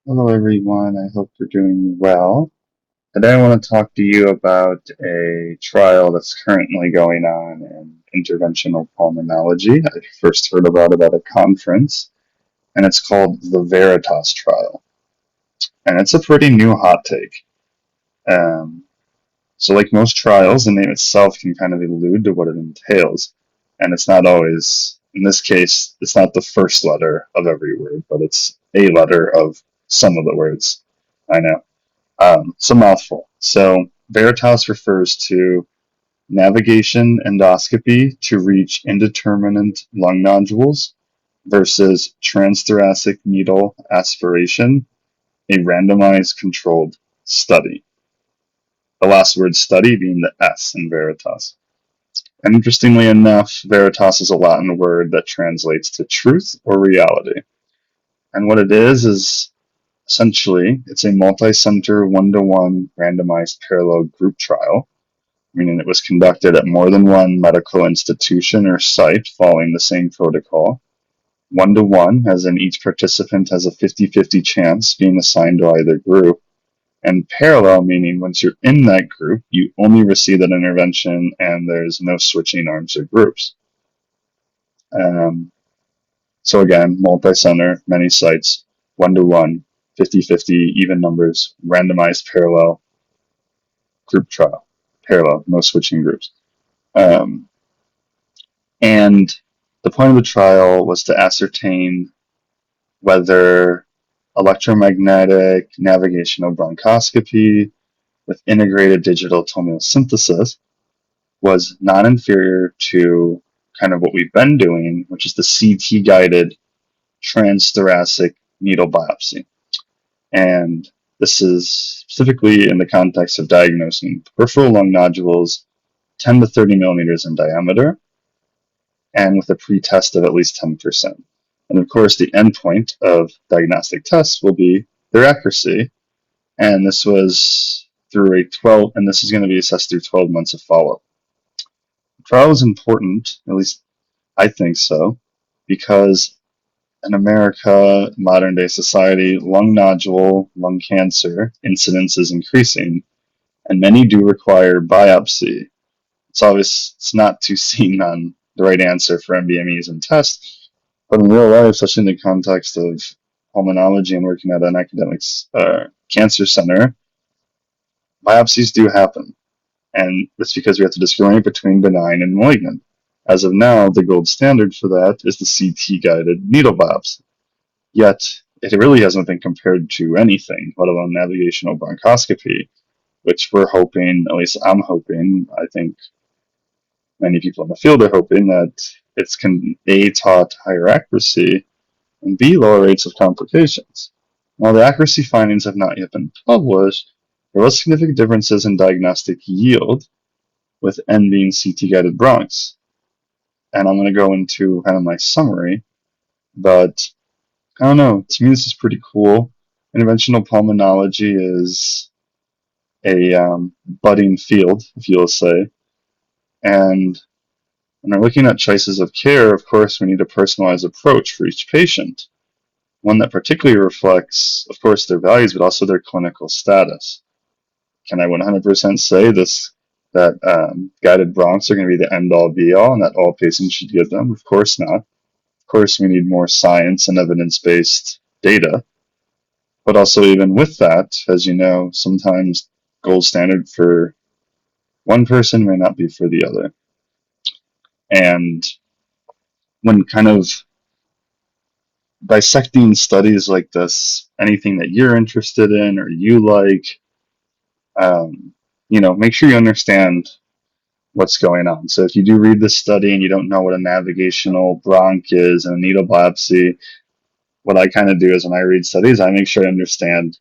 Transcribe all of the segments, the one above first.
Hello, everyone. I hope you're doing well. Today, I want to talk to you about a trial that's currently going on in interventional pulmonology. I first heard about it at a conference, and it's called the VERITAS trial. And it's a pretty new hot take. Um, so, like most trials, the name itself can kind of allude to what it entails. And it's not always, in this case, it's not the first letter of every word, but it's a letter of some of the words. I know. It's a mouthful. So VERITAS refers to navigation endoscopy to reach indeterminate lung nodules versus transthoracic needle aspiration, a randomized controlled study. The last word study being the S in VERITAS. And interestingly enough, VERITAS is a Latin word that translates to truth or reality. And what it is essentially it's a multi-center one-to-one randomized parallel group trial, meaning it was conducted at more than one medical institution or site following the same protocol. One-to-one, as in each participant has a 50-50 chance being assigned to either group. And parallel, meaning once you're in that group, you only receive that intervention and there's no switching arms or groups. Um, so again, multi-center, many sites, one-to-one, 50-50, even numbers, randomized parallel group trial, parallel, no switching groups. Um, and the point of the trial was to ascertain whether electromagnetic navigational bronchoscopy with integrated digital tomosynthesis was non-inferior to kind of what we've been doing, which is the CT-guided transthoracic needle biopsy. And this is specifically in the context of diagnosing peripheral lung nodules 10 to 30 millimeters in diameter and with a pre-test of at least 10%. And of course, the endpoint of diagnostic tests will be their accuracy. And this was through and this is going to be assessed through 12 months of follow-up. The trial is important, at least I think so, because in America, modern day society, lung nodule, lung cancer incidence is increasing, and many do require biopsy. It's not too seen on the right answer for MBMEs and tests, but in real life, especially in the context of pulmonology and working at an academic cancer center, biopsies do happen. And it's because we have to discriminate between benign and malignant. As of now, the gold standard for that is the CT-guided needle biopsy. Yet, it really hasn't been compared to anything, let alone navigational bronchoscopy, which we're hoping, at least I'm hoping, I think many people in the field are hoping that it's can A, taught higher accuracy, and B, lower rates of complications. While the accuracy findings have not yet been published, there was significant differences in diagnostic yield, with N being CT-guided bronchs. And I'm going to go into kind of my summary, but I don't know, to me this is pretty cool. Interventional pulmonology is a budding field, if you'll say, and when we're looking at choices of care, of course, we need a personalized approach for each patient, one that particularly reflects, of course, their values, but also their clinical status. Can I 100% say that guided bronchs are going to be the end-all, be-all, and that all patients should get them? Of course not. Of course, we need more science and evidence-based data. But also, even with that, as you know, sometimes gold standard for one person may not be for the other. And when kind of dissecting studies like this, anything that you're interested in or you like, make sure you understand what's going on. So if you do read this study and you don't know what a navigational bronch is and a needle biopsy, what I kind of do is when I read studies, I make sure I understand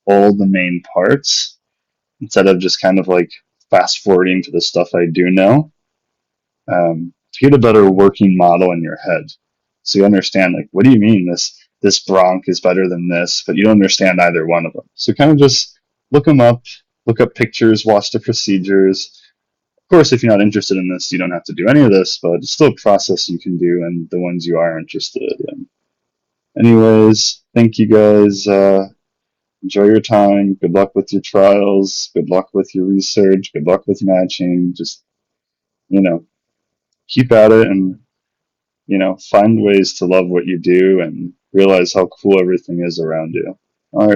all the main parts instead of just kind of like fast forwarding to the stuff I do know, to get a better working model in your head. So you understand, like, what do you mean this bronch is better than this, but you don't understand either one of them. So kind of just look them up, look up pictures, watch the procedures. Of course, if you're not interested in this, you don't have to do any of this, but it's still a process you can do and the ones you are interested in. Anyways, thank you guys. Enjoy your time. Good luck with your trials. Good luck with your research. Good luck with matching. Just, you know, keep at it and, find ways to love what you do and realize how cool everything is around you. All right.